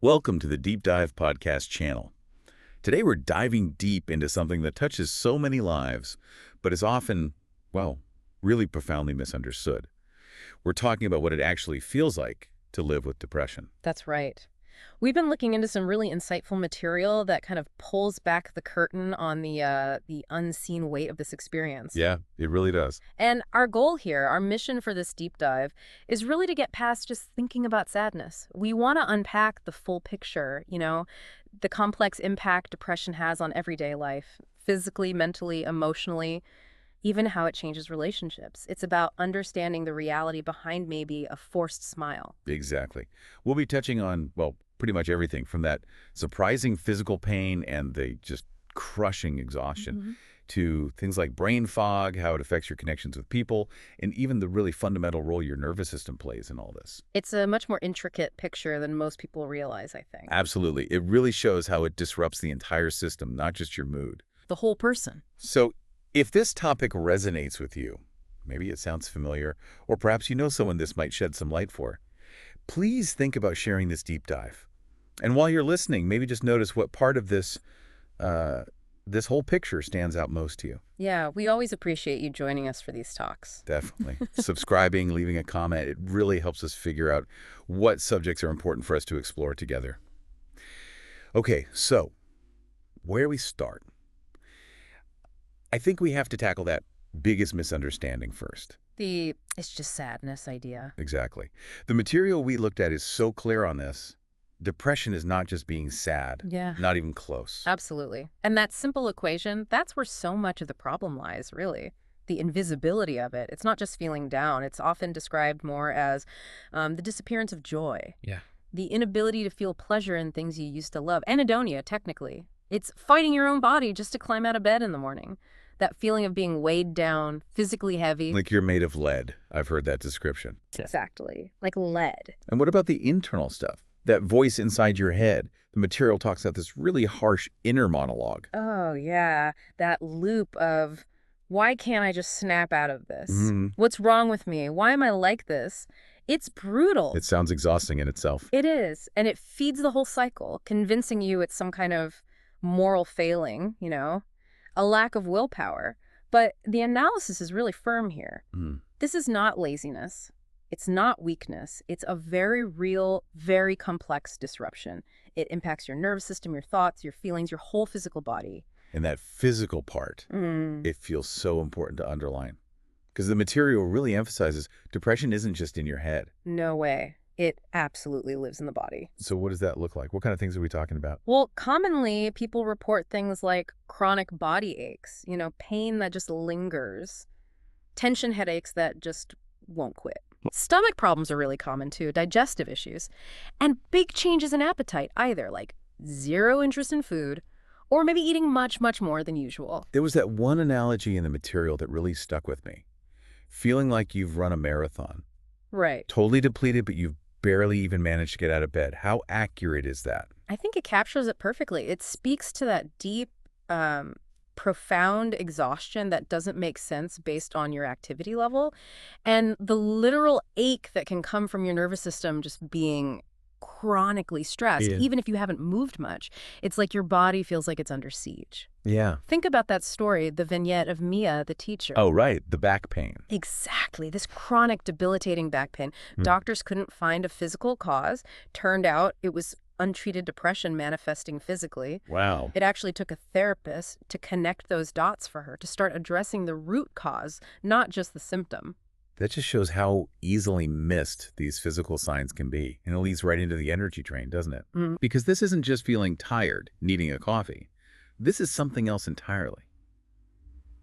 Welcome to the Deep Dive podcast channel. Today we're diving deep into something that touches so many lives, but is often, well, really profoundly misunderstood. We're talking about what it actually feels like to live with depression. That's right. We've been looking into some really insightful material that kind of pulls back the curtain on the unseen weight of this experience. Yeah, it really does. And our goal here, our mission for this deep dive, is really to get past just thinking about sadness. We want to unpack the full picture, the complex impact depression has on everyday life, physically, mentally, emotionally, even how it changes relationships. It's about understanding the reality behind maybe a forced smile. Exactly. We'll be touching on, well, pretty much everything from that surprising physical pain and the just crushing exhaustion to things like brain fog, how it affects your connections with people, and even the really fundamental role your nervous system plays in all this. It's a much more intricate picture than most people realize, I think. Absolutely. It really shows how it disrupts the entire system, not just your mood. The whole person. So if this topic resonates with you, maybe it sounds familiar, or perhaps you know someone this might shed some light for, please think about sharing this deep dive. And while you're listening, maybe just notice what part of this whole picture stands out most to you. Yeah, we always appreciate you joining us for these talks. Definitely. Subscribing, leaving a comment, it really helps us figure out what subjects are important for us to explore together. Okay, so where we start? I think we have to tackle that biggest misunderstanding first. It's just sadness idea. Exactly. The material we looked at is so clear on this. Depression is not just being sad. Yeah. Not even close. Absolutely. And that simple equation, that's where so much of the problem lies, really. The invisibility of it. It's not just feeling down. It's often described more as the disappearance of joy. Yeah. The inability to feel pleasure in things you used to love. Anhedonia, technically. It's fighting your own body just to climb out of bed in the morning. That feeling of being weighed down, physically heavy. Like you're made of lead. I've heard that description. Exactly. Like lead. And what about the internal stuff? That voice inside your head. The material talks about this really harsh inner monologue. Oh, yeah. That loop of, why can't I just snap out of this? What's wrong with me? Why am I like this? It's brutal. It sounds exhausting in itself. It is. And it feeds the whole cycle, convincing you it's some kind of moral failing, a lack of willpower. But the analysis is really firm here. This is not laziness. It's not weakness. It's a very real, very complex disruption. It impacts your nervous system, your thoughts, your feelings, your whole physical body. And that physical part, it feels so important to underline. Because the material really emphasizes depression isn't just in your head. No way. It absolutely lives in the body. So what does that look like? What kind of things are we talking about? Well, commonly people report things like chronic body aches, pain that just lingers, tension headaches that just won't quit. Stomach problems are really common too, digestive issues, and big changes in appetite either, like zero interest in food, or maybe eating much, much more than usual. There was that one analogy in the material that really stuck with me. Feeling like you've run a marathon. Right. Totally depleted, but you've barely even managed to get out of bed. How accurate is that? I think it captures it perfectly. It speaks to that deep, profound exhaustion that doesn't make sense based on your activity level, and the literal ache that can come from your nervous system just being chronically stressed, even if you haven't moved much. It's like your body feels like it's under siege. Yeah. Think about that story, the vignette of Mia, the teacher. Oh, right. The back pain. Exactly. This chronic, debilitating back pain. Doctors couldn't find a physical cause. Turned out it was untreated depression manifesting physically. Wow. It actually took a therapist to connect those dots for her, to start addressing the root cause, not just the symptom. That just shows how easily missed these physical signs can be. And it leads right into the energy drain, doesn't it? Because this isn't just feeling tired, needing a coffee. This is something else entirely.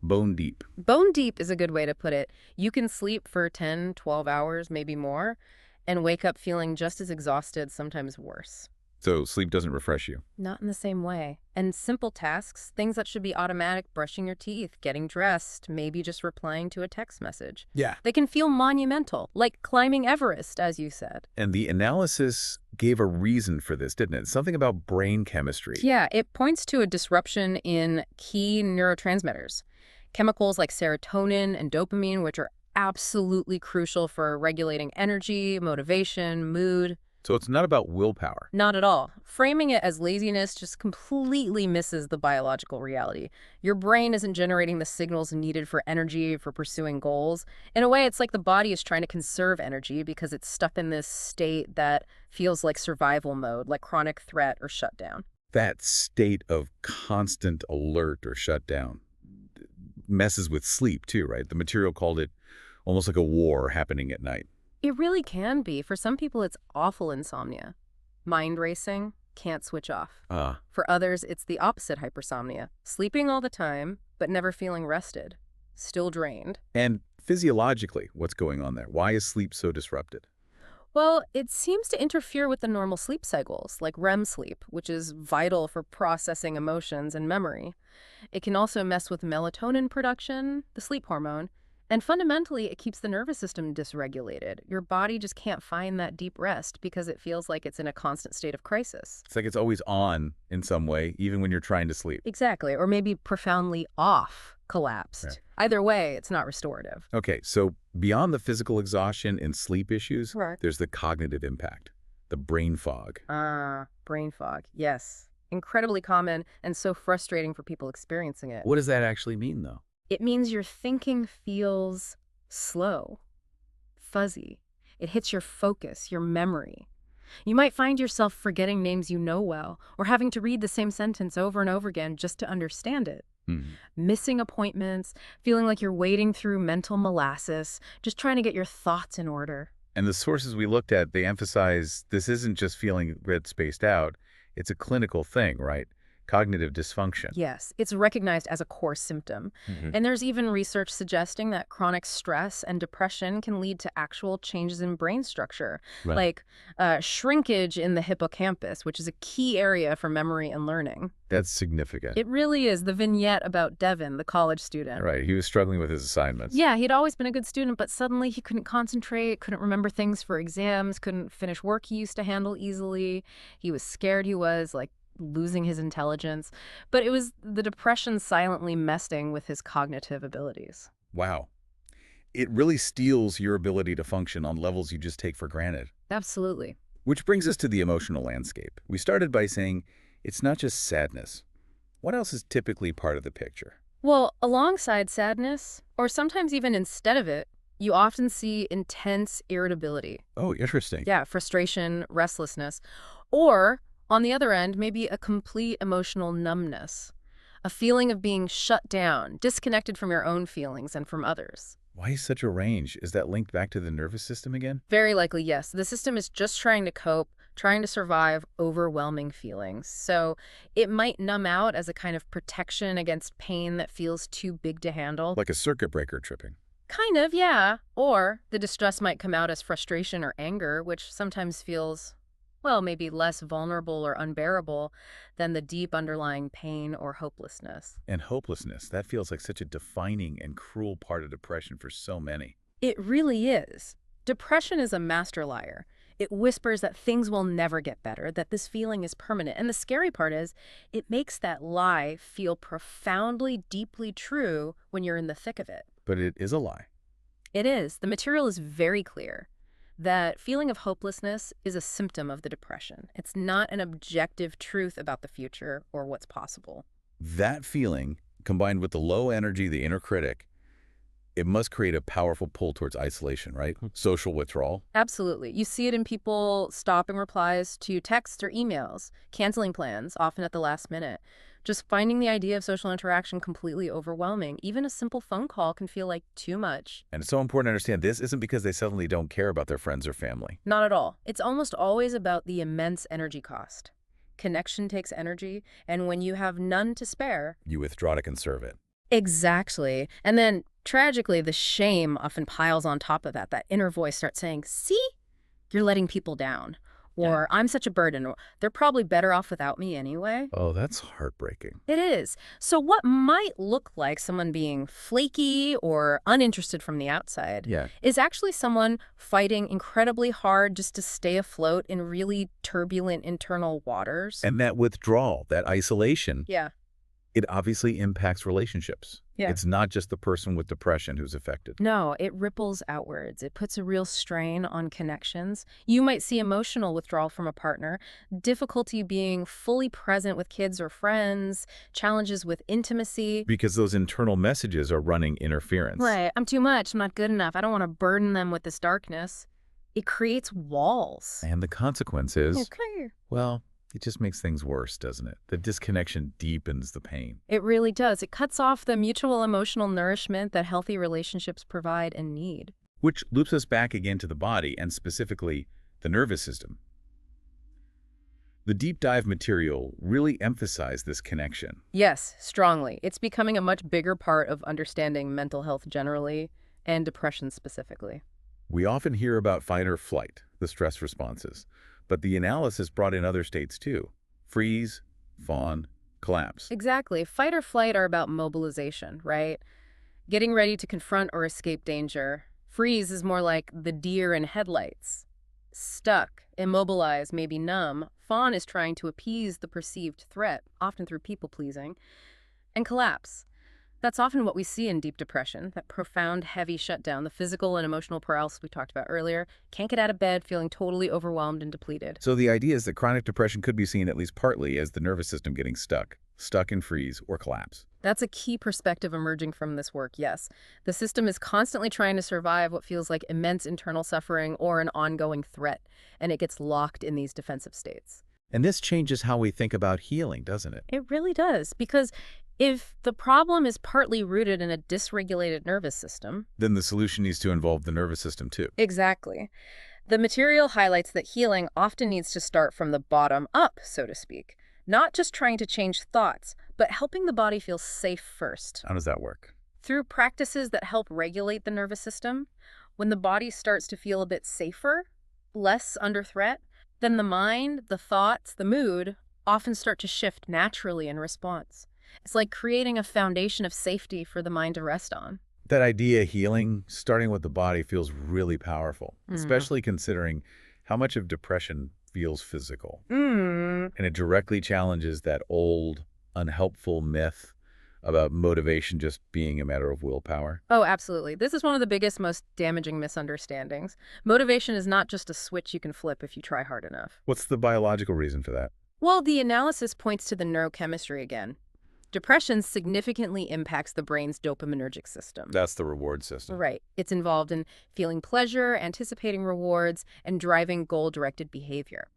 Bone deep. Bone deep is a good way to put it. You can sleep for 10, 12 hours, maybe more, and wake up feeling just as exhausted, sometimes worse. So sleep doesn't refresh you? Not in the same way. And simple tasks, things that should be automatic, brushing your teeth, getting dressed, maybe just replying to a text message. Yeah. They can feel monumental, like climbing Everest, as you said. And the analysis gave a reason for this, didn't it? Something about brain chemistry. Yeah, it points to a disruption in key neurotransmitters. Chemicals like serotonin and dopamine, which are absolutely crucial for regulating energy, motivation, mood. So it's not about willpower. Not at all. Framing it as laziness just completely misses the biological reality. Your brain isn't generating the signals needed for energy, for pursuing goals. In a way, it's like the body is trying to conserve energy because it's stuck in this state that feels like survival mode, like chronic threat or shutdown. That state of constant alert or shutdown messes with sleep too, right? The material called it almost like a war happening at night. It really can be. For some people, it's awful insomnia. Mind racing, can't switch off. For others, it's the opposite hypersomnia. Sleeping all the time, but never feeling rested. Still drained. And physiologically, what's going on there? Why is sleep so disrupted? Well, it seems to interfere with the normal sleep cycles, like REM sleep, which is vital for processing emotions and memory. It can also mess with melatonin production, the sleep hormone, and fundamentally, it keeps the nervous system dysregulated. Your body just can't find that deep rest because it feels like it's in a constant state of crisis. It's like it's always on in some way, even when you're trying to sleep. Exactly, or maybe profoundly off, collapsed. Right. Either way, it's not restorative. Okay, so beyond the physical exhaustion and sleep issues, Right. there's the cognitive impact, the brain fog. Brain fog, yes. Incredibly common and so frustrating for people experiencing it. What does that actually mean, though? It means your thinking feels slow, fuzzy. It hits your focus, your memory. You might find yourself forgetting names you know well, or having to read the same sentence over and over again just to understand it. Missing appointments, feeling like you're wading through mental molasses, just trying to get your thoughts in order. And the sources we looked at, they emphasize this isn't just feeling red spaced out. It's a clinical thing, right? Cognitive dysfunction. Yes, it's recognized as a core symptom. And there's even research suggesting that chronic stress and depression can lead to actual changes in brain structure, Right. like shrinkage in the hippocampus, which is a key area for memory and learning. That's significant. It really is. The vignette about Devin, the college student. Right, he was struggling with his assignments. Yeah, he'd always been a good student, but suddenly he couldn't concentrate, couldn't remember things for exams, couldn't finish work he used to handle easily. He was scared he was, like, losing his intelligence. But it was the depression silently messing with his cognitive abilities. Wow. It really steals your ability to function on levels you just take for granted. Absolutely. Which brings us to the emotional landscape. We started by saying it's not just sadness. What else is typically part of the picture? Well, alongside sadness, or sometimes even instead of it, you often see intense irritability. Oh, interesting. Yeah, frustration, restlessness. Or, on the other end, maybe a complete emotional numbness. A feeling of being shut down, disconnected from your own feelings and from others. Why such a range? Is that linked back to the nervous system again? Very likely, yes. The system is just trying to cope, trying to survive overwhelming feelings. So it might numb out as a kind of protection against pain that feels too big to handle. Like a circuit breaker tripping. Kind of, yeah. Or the distress might come out as frustration or anger, which sometimes feels, well, maybe less vulnerable or unbearable than the deep underlying pain or hopelessness. And hopelessness, that feels like such a defining and cruel part of depression for so many. It really is. Depression is a master liar. It whispers that things will never get better, that this feeling is permanent. And the scary part is, it makes that lie feel profoundly, deeply true when you're in the thick of it. But it is a lie. It is. The material is very clear. That feeling of hopelessness is a symptom of the depression. It's not an objective truth about the future or what's possible. That feeling, combined with the low energy, the inner critic, it must create a powerful pull towards isolation, right? Social withdrawal. Absolutely. You see it in people stopping replies to texts or emails, canceling plans, often at the last minute. Just finding the idea of social interaction completely overwhelming. Even a simple phone call can feel like too much. And it's so important to understand this isn't because they suddenly don't care about their friends or family. Not at all. It's almost always about the immense energy cost. Connection takes energy, and when you have none to spare... You withdraw to conserve it. Exactly. And then, tragically, the shame often piles on top of that. That inner voice starts saying, see, you're letting people down. Or I'm such a burden, or they're probably better off without me anyway. Oh, that's heartbreaking. It is. So what might look like someone being flaky or uninterested from the outside is actually someone fighting incredibly hard just to stay afloat in really turbulent internal waters. And that withdrawal, that isolation, it obviously impacts relationships. Yeah. It's not just the person with depression who's affected. No, it ripples outwards. It puts a real strain on connections. You might see emotional withdrawal from a partner, difficulty being fully present with kids or friends, challenges with intimacy. Because those internal messages are running interference. Right. I'm too much. I'm not good enough. I don't want to burden them with this darkness. It creates walls. And the consequence is, Okay. well, it just makes things worse, doesn't it? The disconnection deepens the pain. It really does. It cuts off the mutual emotional nourishment that healthy relationships provide and need. Which loops us back again to the body, and specifically the nervous system. The deep dive material really emphasized this connection. Yes, strongly. It's becoming a much bigger part of understanding mental health generally and depression specifically. We often hear about fight or flight, the stress responses, but the analysis brought in other states too. Freeze, fawn, collapse. Exactly. Fight or flight are about mobilization, right? Getting ready to confront or escape danger. Freeze is more like the deer in headlights. Stuck, immobilized, maybe numb. Fawn is trying to appease the perceived threat, often through people-pleasing. And collapse. That's often what we see in deep depression, that profound, heavy shutdown, the physical and emotional paralysis we talked about earlier. Can't get out of bed, feeling totally overwhelmed and depleted. So the idea is that chronic depression could be seen at least partly as the nervous system getting stuck in freeze or collapse. That's a key perspective emerging from this work, yes. The system is constantly trying to survive what feels like immense internal suffering or an ongoing threat, and it gets locked in these defensive states. And this changes how we think about healing, doesn't it? It really does, because if the problem is partly rooted in a dysregulated nervous system... Then the solution needs to involve the nervous system too. Exactly. The material highlights that healing often needs to start from the bottom up, so to speak. Not just trying to change thoughts, but helping the body feel safe first. How does that work? Through practices that help regulate the nervous system, when the body starts to feel a bit safer, less under threat, then the mind, the thoughts, the mood often start to shift naturally in response. It's like creating a foundation of safety for the mind to rest on. That idea of healing, starting with the body, feels really powerful, especially considering how much of depression feels physical. And it directly challenges that old, unhelpful myth about motivation just being a matter of willpower. Oh, absolutely. This is one of the biggest, most damaging misunderstandings. Motivation is not just a switch you can flip if you try hard enough. What's the biological reason for that? Well, the analysis points to the neurochemistry again. Depression significantly impacts the brain's dopaminergic system. That's the reward system. Right. It's involved in feeling pleasure, anticipating rewards, and driving goal-directed behavior.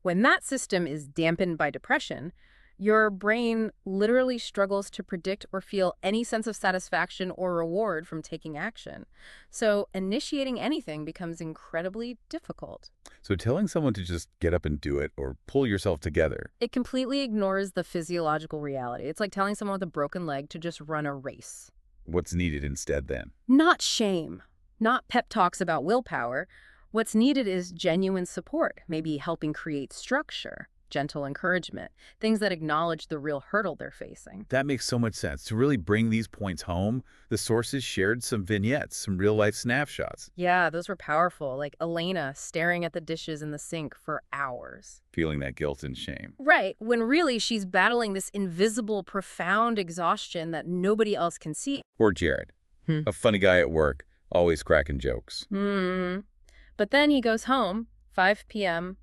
When that system is dampened by depression, your brain literally struggles to predict or feel any sense of satisfaction or reward from taking action. So initiating anything becomes incredibly difficult. So telling someone to just get up and do it or pull yourself together. It completely ignores the physiological reality. It's like telling someone with a broken leg to just run a race. What's needed instead then? Not shame, not pep talks about willpower. What's needed is genuine support, maybe helping create structure, gentle encouragement, things that acknowledge the real hurdle they're facing. That makes so much sense. To really bring these points home, the sources shared some vignettes, some real-life snapshots. Yeah, those were powerful, like Elena staring at the dishes in the sink for hours. Feeling that guilt and shame. Right, when really she's battling this invisible, profound exhaustion that nobody else can see. Or Jared, a funny guy at work, always cracking jokes. But then he goes home, 5 p.m.,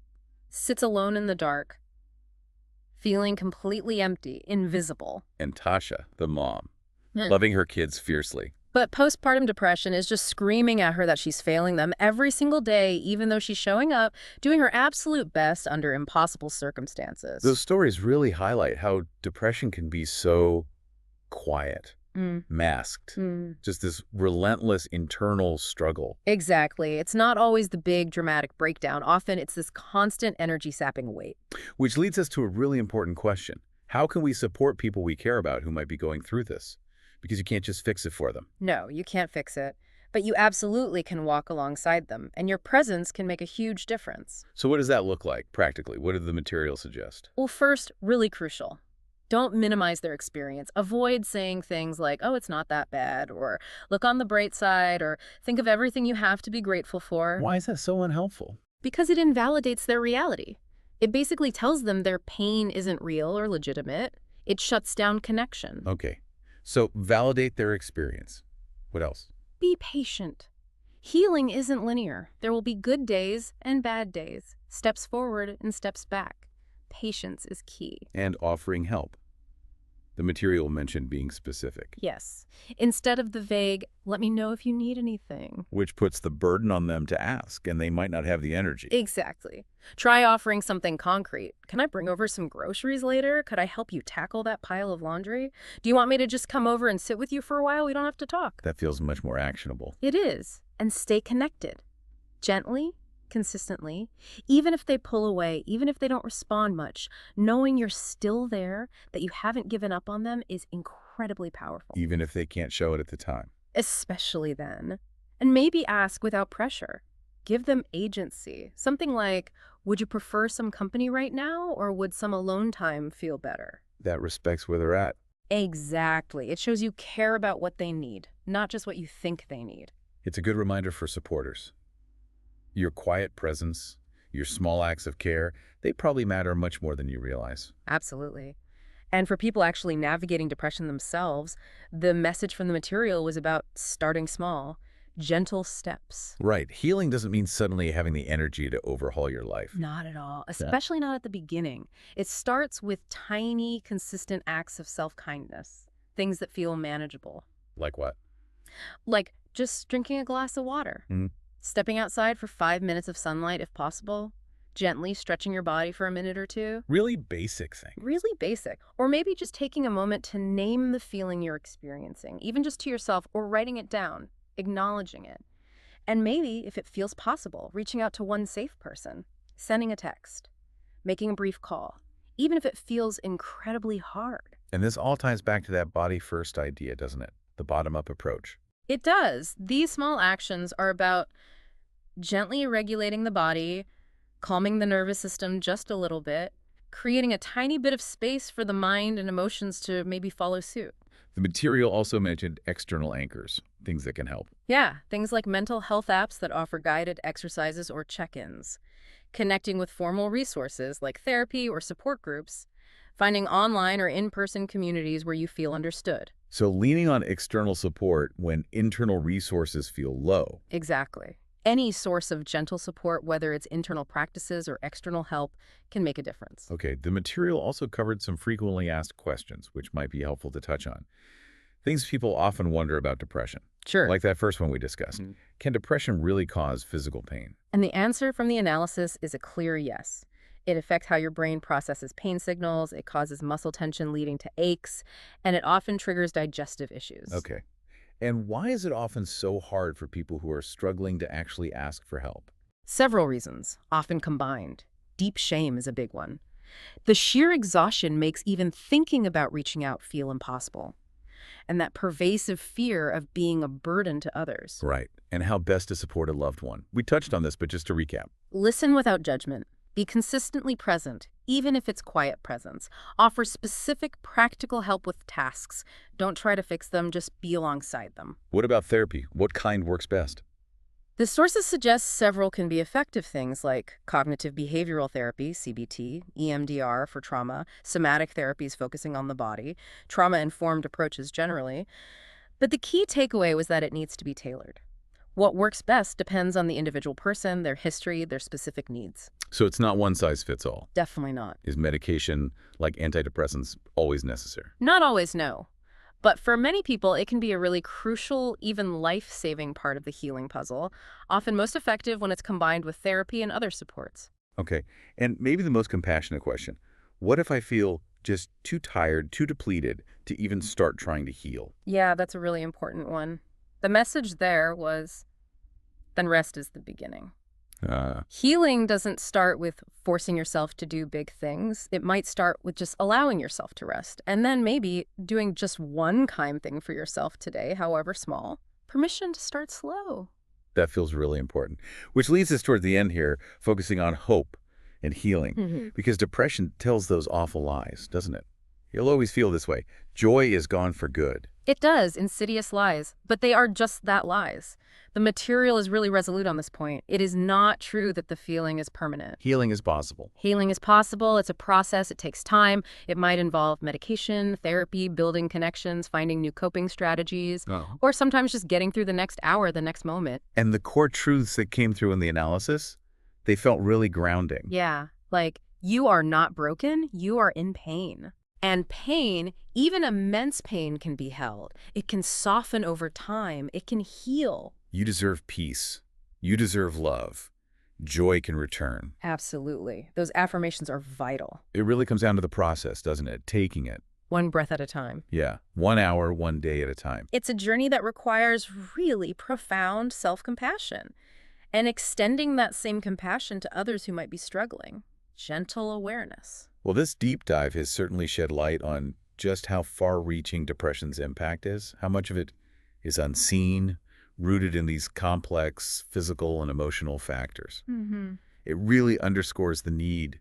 sits alone in the dark, feeling completely empty, invisible. And Tasha, the mom, loving her kids fiercely. But postpartum depression is just screaming at her that she's failing them every single day, even though she's showing up, doing her absolute best under impossible circumstances. Those stories really highlight how depression can be so quiet, masked, just this relentless internal struggle. Exactly. It's not always the big dramatic breakdown. Often it's this constant energy-sapping weight. Which leads us to a really important question. How can we support people we care about who might be going through this? Because you can't just fix it for them. No, you can't fix it. But you absolutely can walk alongside them, and your presence can make a huge difference. So what does that look like, practically? What did the material suggest? Well, first, really crucial. Don't minimize their experience. Avoid saying things like, oh, it's not that bad, or look on the bright side, or think of everything you have to be grateful for. Why is that so unhelpful? Because it invalidates their reality. It basically tells them their pain isn't real or legitimate. It shuts down connection. Okay. So validate their experience. What else? Be patient. Healing isn't linear. There will be good days and bad days, steps forward and steps back. Patience is key. And offering help. The material mentioned being specific. Yes. Instead of the vague, let me know if you need anything. Which puts the burden on them to ask, and they might not have the energy. Exactly. Try offering something concrete. Can I bring over some groceries later? Could I help you tackle that pile of laundry? Do you want me to just come over and sit with you for a while? We don't have to talk. That feels much more actionable. It is. And stay connected. Gently, consistently, even if they pull away, even if they don't respond much, knowing you're still there, that you haven't given up on them is incredibly powerful. Even if they can't show it at the time. Especially then. And maybe ask without pressure. Give them agency. Something like, would you prefer some company right now, or would some alone time feel better? That respects where they're at. Exactly. It shows you care about what they need, not just what you think they need. It's a good reminder for supporters. Your quiet presence, your small acts of care, they probably matter much more than you realize. Absolutely. And for people actually navigating depression themselves, the message from the material was about starting small, gentle steps. Right. Healing doesn't mean suddenly having the energy to overhaul your life. Not at all, especially not at the beginning. It starts with tiny, consistent acts of self-kindness, things that feel manageable. Like what? Like just drinking a glass of water. Stepping outside for 5 minutes of sunlight if possible. Gently stretching your body for a minute or two. Really basic thing. Really basic. Or maybe just taking a moment to name the feeling you're experiencing, even just to yourself, or writing it down, acknowledging it. And maybe, if it feels possible, reaching out to one safe person, sending a text, making a brief call, even if it feels incredibly hard. And this all ties back to that body-first idea, doesn't it? The bottom-up approach. It does. These small actions are about gently regulating the body, calming the nervous system just a little bit, creating a tiny bit of space for the mind and emotions to maybe follow suit. The material also mentioned external anchors, things that can help. Yeah, things like mental health apps that offer guided exercises or check-ins, connecting with formal resources like therapy or support groups, finding online or in-person communities where you feel understood. So leaning on external support when internal resources feel low. Exactly. Any source of gentle support, whether it's internal practices or external help, can make a difference. Okay, the material also covered some frequently asked questions, which might be helpful to touch on. Things people often wonder about depression. Sure. Like that first one we discussed. Can depression really cause physical pain? And the answer from the analysis is a clear yes. It affects how your brain processes pain signals, it causes muscle tension leading to aches, and it often triggers digestive issues. Okay. And why is it often so hard for people who are struggling to actually ask for help? Several reasons, often combined. Deep shame is a big one. The sheer exhaustion makes even thinking about reaching out feel impossible. And that pervasive fear of being a burden to others. Right. And how best to support a loved one. We touched on this, but just to recap. Listen without judgment. Be consistently present, even if it's quiet presence. Offer specific, practical help with tasks. Don't try to fix them, just be alongside them. What about therapy? What kind works best? The sources suggest several can be effective things like cognitive behavioral therapy, CBT, EMDR for trauma, somatic therapies focusing on the body, trauma-informed approaches generally. But the key takeaway was that it needs to be tailored. What works best depends on the individual person, their history, their specific needs. So it's not one size fits all. Definitely not. Is medication, like antidepressants, always necessary? Not always, no. But for many people, it can be a really crucial, even life-saving part of the healing puzzle, often most effective when it's combined with therapy and other supports. Okay, and maybe the most compassionate question. What if I feel just too tired, too depleted to even start trying to heal? Yeah, that's a really important one. The message there was, then rest is the beginning. Healing doesn't start with forcing yourself to do big things. It might start with just allowing yourself to rest, and then maybe doing just one kind thing for yourself today, however small. Permission to start slow. That feels really important. Which leads us toward the end here, focusing on hope and healing. Because depression tells those awful lies, doesn't it? You'll always feel this way. Joy is gone for good. It does, insidious lies, but they are just that, lies. The material is really resolute on this point. It is not true that the feeling is permanent. Healing is possible. Healing is possible. It's a process. It takes time. It might involve medication, therapy, building connections, finding new coping strategies, or sometimes just getting through the next hour, the next moment. And the core truths that came through in the analysis, they felt really grounding. Yeah, like, you are not broken. You are in pain. And pain, even immense pain, can be held. It can soften over time. It can heal. You deserve peace. You deserve love. Joy can return. Absolutely. Those affirmations are vital. It really comes down to the process, doesn't it? Taking it. One breath at a time. Yeah. 1 hour, 1 day at a time. It's a journey that requires really profound self-compassion and extending that same compassion to others who might be struggling. Gentle awareness. Well, this deep dive has certainly shed light on just how far-reaching depression's impact is, how much of it is unseen, rooted in these complex physical and emotional factors. It really underscores the need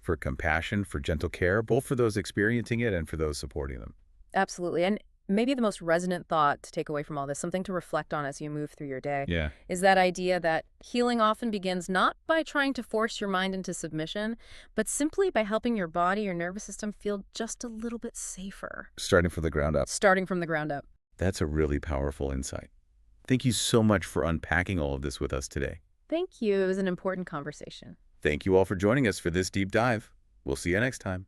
for compassion, for gentle care, both for those experiencing it and for those supporting them. Absolutely. And maybe the most resonant thought to take away from all this, something to reflect on as you move through your day, is that idea that healing often begins not by trying to force your mind into submission, but simply by helping your body, your nervous system feel just a little bit safer. Starting from the ground up. Starting from the ground up. That's a really powerful insight. Thank you so much for unpacking all of this with us today. Thank you. It was an important conversation. Thank you all for joining us for this deep dive. We'll see you next time.